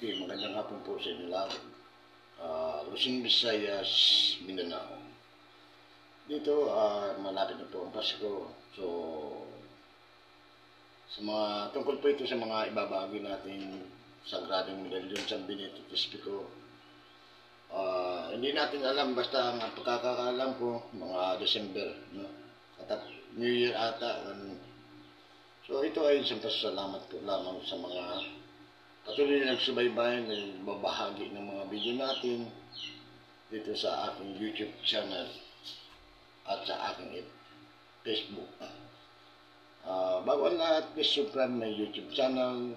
Okay, magandang hapon po sa inyo lahat. Luzon, Visayas, Mindanao. Dito, malapit na po ang Pasko. So, tungkol po ito sa mga ibabahagi natin sagradong medalyon San Benito Crispito. Hindi natin alam, basta ang pagkakaalam ko, mga December, no? At New Year ata. So, ito ay isang pasasalamat po lamang sa mga patuloy na nagsubaybay, nagbabahagi ng mga video natin dito sa aking YouTube channel at sa aking Facebook. Bago ang lahat, please subscribe my YouTube channel,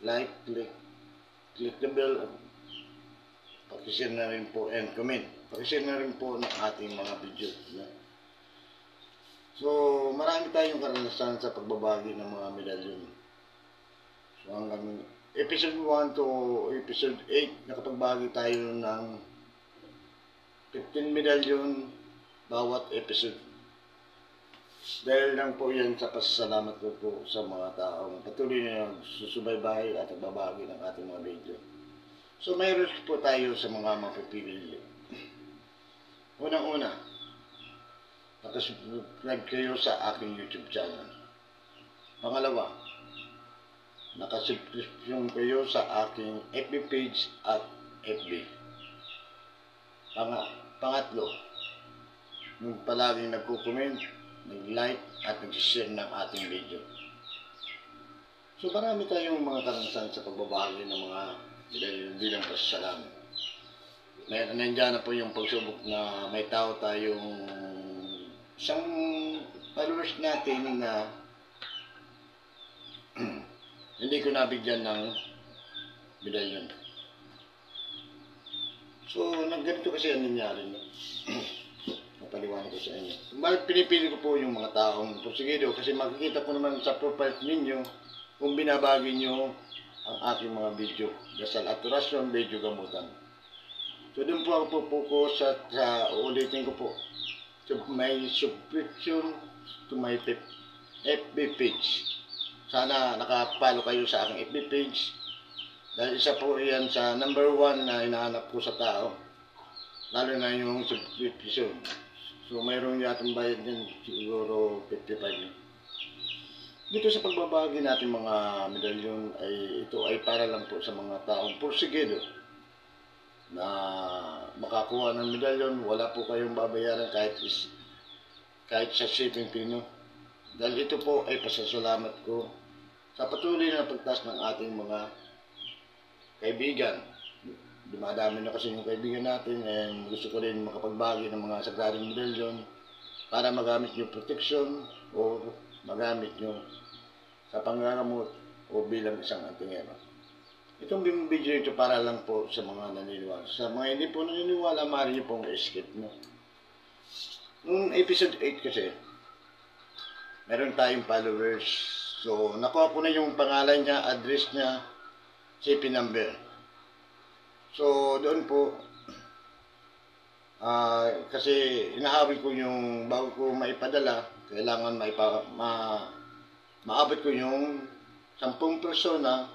like, click the bell, pakishare na rin po and comment. Pakishare na rin po ng ating mga video. So, marami tayong karanasan sa pagbabagi ng mga medalyon. So, hanggang episode 1 to episode 8, nakapagbagi tayo ng 15 medalyon bawat episode. Dahil lang po yan sa pasasalamat ko po sa mga taong patuloy na susubaybay at nagbabagi ng ating mga video. So, mayroon po tayo sa mga mapipili. Unang-una, nakasubscribe kayo sa aking YouTube channel. Pangalawa, nakasubscribe kayo sa aking FB page at FB. Pangatlo, yung palaging nagko-comment, nag-like at nag-share ng ating video. So marami tayong mga karanasan sa pagbabahagi ng mga bilang pasasalamat. Nandiyan na po yung pagsubok na may tao tayong isang followers natin na hindi ko nabigyan ng medalyon. So, ganito kasi ang nangyari. Napaliwanag ko sa inyo. Pinipili ko po yung mga taong porsigido kasi makikita ko naman sa profile ninyo kung binabagi nyo ang aking mga video. Dasal at orasyon, video gamutan. So, doon po ako pupuko sa ulitin ko po. So, may subscription to my FB page. Sana nakapalo kayo sa aking FB page. Dahil isa po yan sa number 1 na hinahanap ko sa tao. Lalo na yung subscription. So mayroong yatang bayad din, siguro 55. Dito sa pagbabagi natin mga medalyon, ito ay para lang po sa mga taong porsigido na makakuha ng medalyon. Wala po kayong babayaran kahit sa shipping fee, no? Dahil ito po ay pasasalamat ko sa patuloy na pagtaas ng ating mga kaibigan. Dumadami na kasi yung kaibigan natin and gusto ko rin makapagbagi ng mga sagradong medalyon para magamit nyo protection o magamit nyo sa panggagamot o bilang isang antingero. Itong video ito para lang po sa mga naniniwala. Sa mga hindi po naniniwala, maaari nyo pong escape, no? Noong episode 8 kasi, meron tayong followers. So, nakuha ko na yung pangalan niya, address niya, CP number. So, doon po, kasi inahabol ko yung, bago ko maipadala, kailangan maabot ko yung 10 persona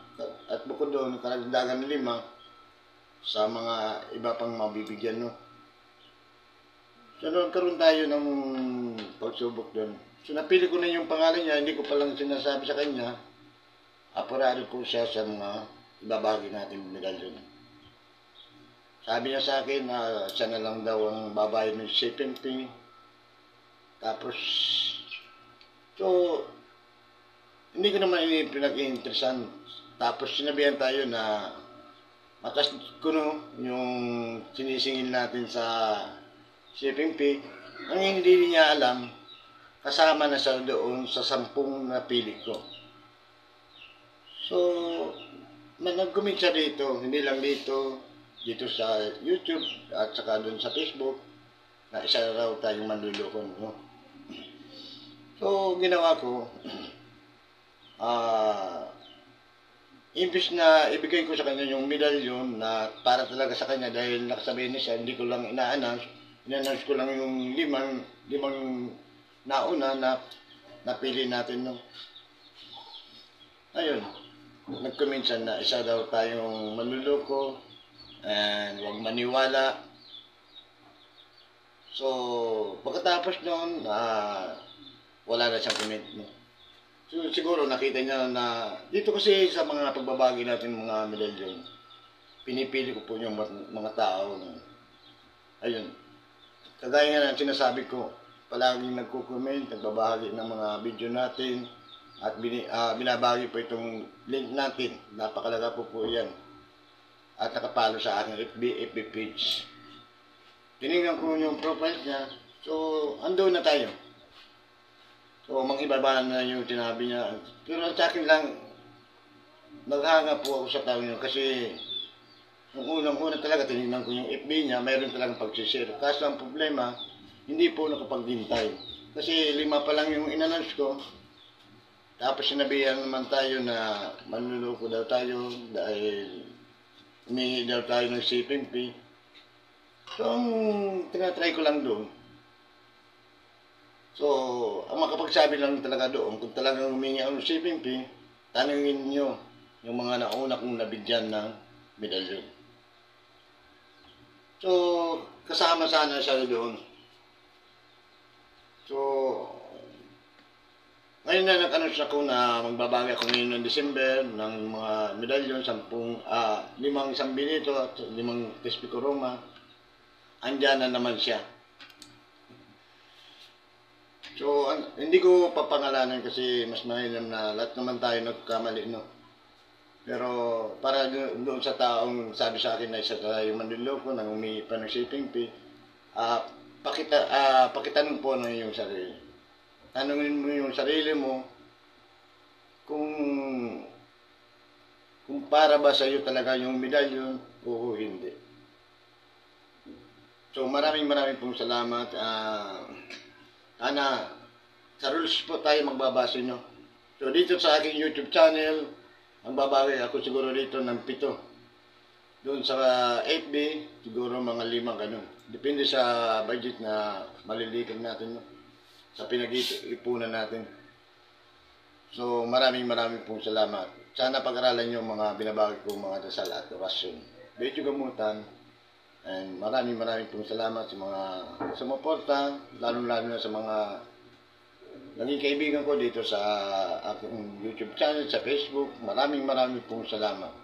at bukod doon, karagdagan 5 sa mga iba pang mabibigyan, no? So, nagkaroon tayo ng pagsubok doon. So, napili ko na yung pangalan niya, hindi ko palang sinasabi sa kanya. Apurado po siya sa mga ibabagi natin medalyon. Sabi niya sa akin na siya na lang daw ang babayad ng shipping fee. Tapos, so, hindi ko naman pinag-iinteresan. Tapos, sinabihan tayo na matas ko no, yung sinisingil natin sa shipping fee. Ang hindi niya alam, kasama na siya doon sa 10 napili ko. So, nag-comment siya dito, hindi lang dito sa YouTube at saka doon sa Facebook na isa raw tayong manluloko, no? So, ginawa ko, imbis na ibigay ko sa kanya yung medalyon na para talaga sa kanya dahil nakasabihin niya siya, hindi ko lang ina-announce ko lang yung limang nauna na napili natin, no? Ayun, nag-comment siya na isa daw tayong manluloko and huwag maniwala. So, pagkatapos noon, wala na siyang comment. No? So, siguro nakita niya na dito kasi sa mga pagbabagi natin mga medalyon, pinipili ko po yung mga tao na, ayun, kagaya nga ng sinasabi ko, palaging nagko-comment, nagbabahagi ng mga video natin, at binabagi po itong link natin. Napakalaga po yan. At nakapalo sa aking FB page. Tinignan ko yung profile niya. So, andun na tayo. So, mang-ibaba na yung sinabi niya. Pero sa akin lang, naghanga po ako sa tao niyo kasi nung unang-una talaga, tinignan ko yung FB niya, mayroon talagang pagsishare. Kaso ang problema, hindi po nakapaghintay. Kasi 5 pa lang yung in-announce ko. Tapos sinabihan naman tayo na manluloko daw tayo dahil humingi daw tayo ng shipping fee. So, ang tinatry ko lang doon. So, ang makapagsabi lang talaga doon, kung talagang humingi ako ng shipping fee, tanungin nyo yung mga nauna kong nabigyan ng medalyon. So, kasama sana siya doon. So, ngayon na nag-announce ako na magbabagi ako ngayon ng December ng mga medalyon, 5 isang Benito at 5 Tespico Roma. Andyan na naman siya. So, hindi ko papangalanan kasi mas mainam na lahat naman tayo nagkamali, no? Pero para doon sa taong sabi sa akin na isa tayo manluloko nang humingi pa ng shipping fee, pakitanong po ng iyong sarili. Tanungin mo yung sarili mo kung para ba sa iyo talaga yung medalyon o hindi. So maraming pong salamat. Sana sa rules po tayo magbabase nyo. So dito sa aking YouTube channel, magbabagi ako siguro dito ng 7. Doon sa FB, siguro mga 5 ganun. Depende sa budget na malilikan natin. No? Sa pinag-ipunan natin. So, maraming pong salamat. Sana pag-aralan nyo mga binabagi kong mga dasal at orasyon. Medyo gamutan. And maraming pong salamat sa mga sumuporta, lalo-lalo na sa mga naging kaibigan ko dito sa aking YouTube channel, sa Facebook. Maraming pong salamat.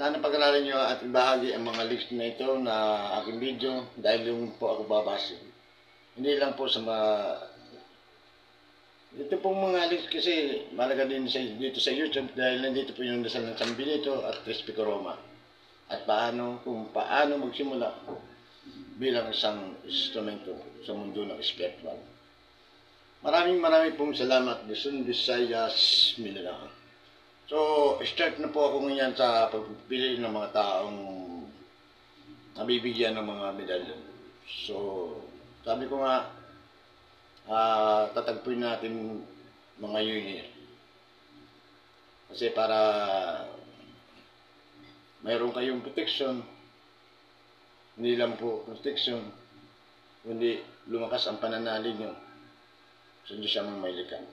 Sana pag-aralan nyo at ibahagi ang mga links na ito na aking video dahil yung po ako babase. Hindi lang po sa ito pong mga links kasi malaga din dito sa YouTube dahil nandito po yung dasal ng San Benito at Tespico Roma. At kung paano magsimula bilang isang instrumento sa mundo ng spiritual. Maraming pong salamat. Luzon, Visayas, Mindanao. So, start na po ako ngayon sa pagpili ng mga taong nabibigyan ng mga medalyon. So, sabi ko nga, tatagpuin natin mga year. Kasi para mayroon kayong protection, hindi lang po protection, kundi lumakas ang pananalig nyo sa Diyos ang mailikan.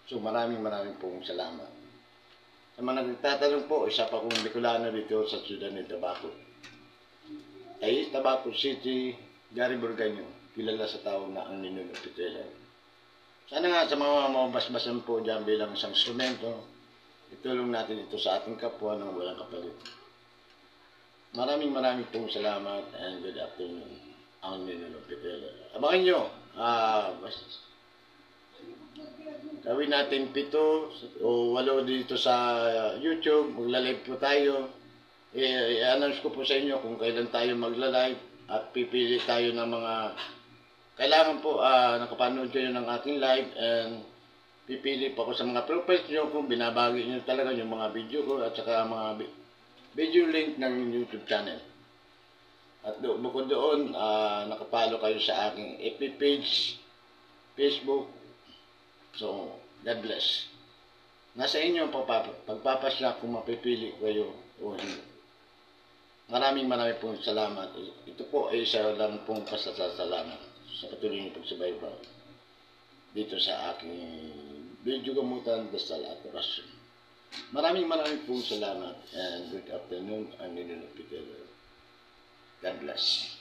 So maraming pong salamat. Sa mga nagtatanong po, isa pa kong Bicolano dito sa Ciudad de Tabaco. Ay, Tabaco City, Gary Burgaño, kilala sa tao na ang Ninuno Pitelan. Sana nga sa mga mabasbasan po dyan bilang isang instrumento, itulong natin ito sa ating kapwa ng walang kapalit. Maraming pong salamat and good afternoon, ang Ninuno Pitelan. Abangan nyo, gawin natin 7 o 8 dito sa YouTube, magla-live po tayo. I-announce ko po sa inyo kung kailan tayo magla-live at pipili tayo ng mga kailangan po nakapanood kayo ng ating live and pipili po ako sa mga profiles nyo kung binabagi nyo talaga yung mga video ko at saka mga video link ng YouTube channel. At bukod doon, nakapalo kayo sa aking FB page, Facebook. So, God bless. Nasa inyo pagpapasya kung mapipili kayo o hindi. Maraming pong salamat. Ito po ay isa lang pong pasasalamat sa patuloy niyo pagsubaybay dito sa aking video gamutan, dasal at orasyon. Maraming pong salamat and good afternoon. I'm Nino Peter. God bless.